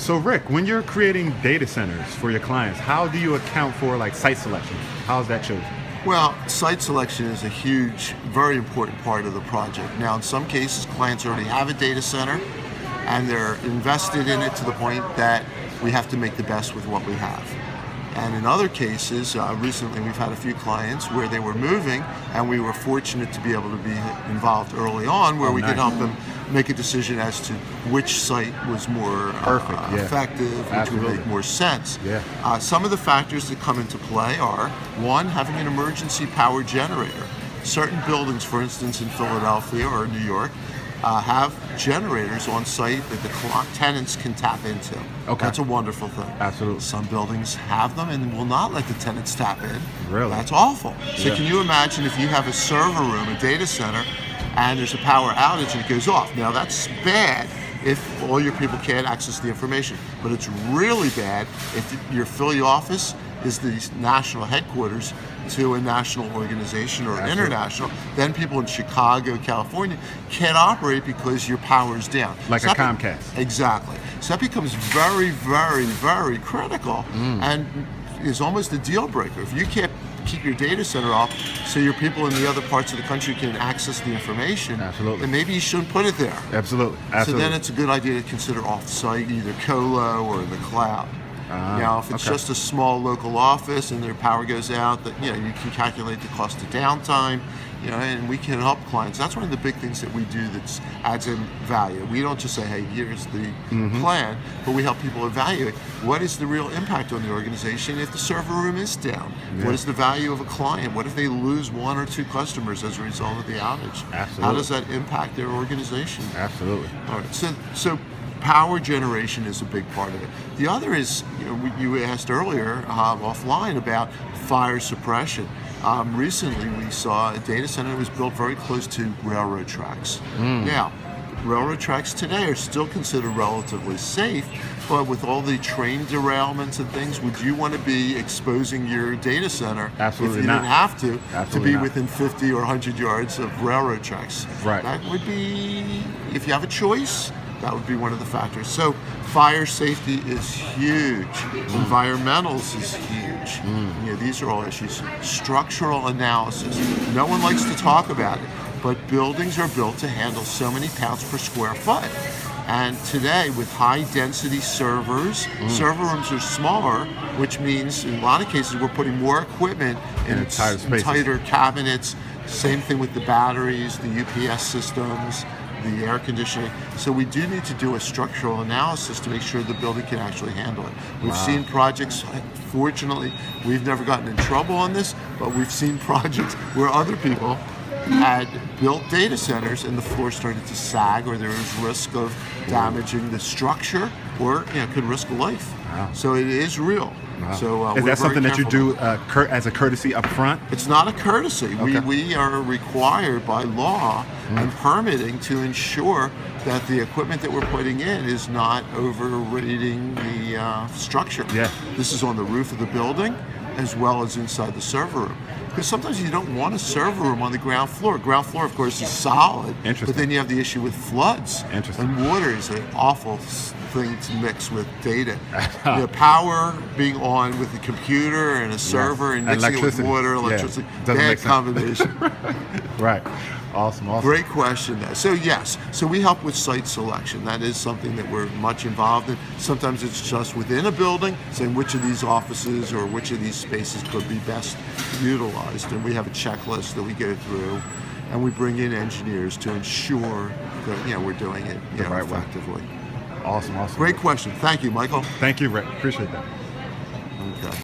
So Rick, when you're creating data centers for your clients, how do you account for like site selection? How is that chosen? Well, site selection is a huge, very important part of the project. Now, in some cases, clients already have a data center and they're invested in it to the point that we have to make the best with what we have. And in other cases, recently we've had a few clients where they were moving and we were fortunate to be able to be involved early on where we could help them make a decision as to which site was more effective, which would make more sense. Some of the factors that come into play are, one, having an emergency power generator. Certain buildings, for instance, in Philadelphia or New York, have generators on site that the tenants can tap into. That's a wonderful thing. Absolutely. Some buildings have them and will not let the tenants tap in. Really? That's awful. So can you imagine if you have a server room, a data center, and there's a power outage and it goes off? Now that's bad if all your people can't access the information, but it's really bad if your Philly office is the national headquarters to a national organization or international, then people in Chicago, California can't operate because your power is down. Like a Comcast. Exactly. So that becomes very, very, very critical and is almost a deal breaker. If you can't keep your data center up so your people in the other parts of the country can access the information, then maybe you shouldn't put it there. Absolutely. So then it's a good idea to consider off-site, either colo or the cloud. Now, if it's just a small local office and their power goes out, that you can calculate the cost of downtime, and we can help clients. That's one of the big things that we do that adds in value. We don't just say, hey, here's the plan, but we help people evaluate what is the real impact on the organization if the server room is down. What is the value of a client? What if they lose one or two customers as a result of the outage? How does that impact their organization? Absolutely. All right. So power generation is a big part of it. The other is, you asked earlier offline about fire suppression. Recently we saw a data center that was built very close to railroad tracks. Now, railroad tracks today are still considered relatively safe, but with all the train derailments and things, would you want to be exposing your data center if you didn't have to be within 50 or 100 yards of railroad tracks? That would be, if you have a choice, that would be one of the factors. So fire safety is huge. Environmentals is huge. These are all issues. Structural analysis. No one likes to talk about it, but buildings are built to handle so many pounds per square foot. And today, with high density servers, server rooms are smaller, which means in a lot of cases we're putting more equipment in tighter cabinets. Same thing with the batteries, the UPS systems, the air conditioning. So we do need to do a structural analysis to make sure the building can actually handle it. We've seen projects, fortunately, we've never gotten in trouble on this, but we've seen projects where other people had built data centers and the floor started to sag, or there was risk of damaging the structure, or could risk life. So it is real. So is that something that you do as a courtesy up front? It's not a courtesy. We are required by law and permitting to ensure that the equipment that we're putting in is not overrating the structure. This is on the roof of the building as well as inside the server room. Because sometimes you don't want a server room on the ground floor. Ground floor, of course, is solid, but then you have the issue with floods. And water is an awful thing to mix with data. Power being on with a computer and a server and mixing it with water, electricity, bad combination. Awesome. Great question there. So yes, so we help with site selection. That is something that we're much involved in. Sometimes it's just within a building, saying which of these offices or which of these spaces could be best utilized. And we have a checklist that we go through, and we bring in engineers to ensure that we're doing it effectively. Awesome. Great question. Thank you, Michael. Thank you, Rick. Appreciate that. Okay.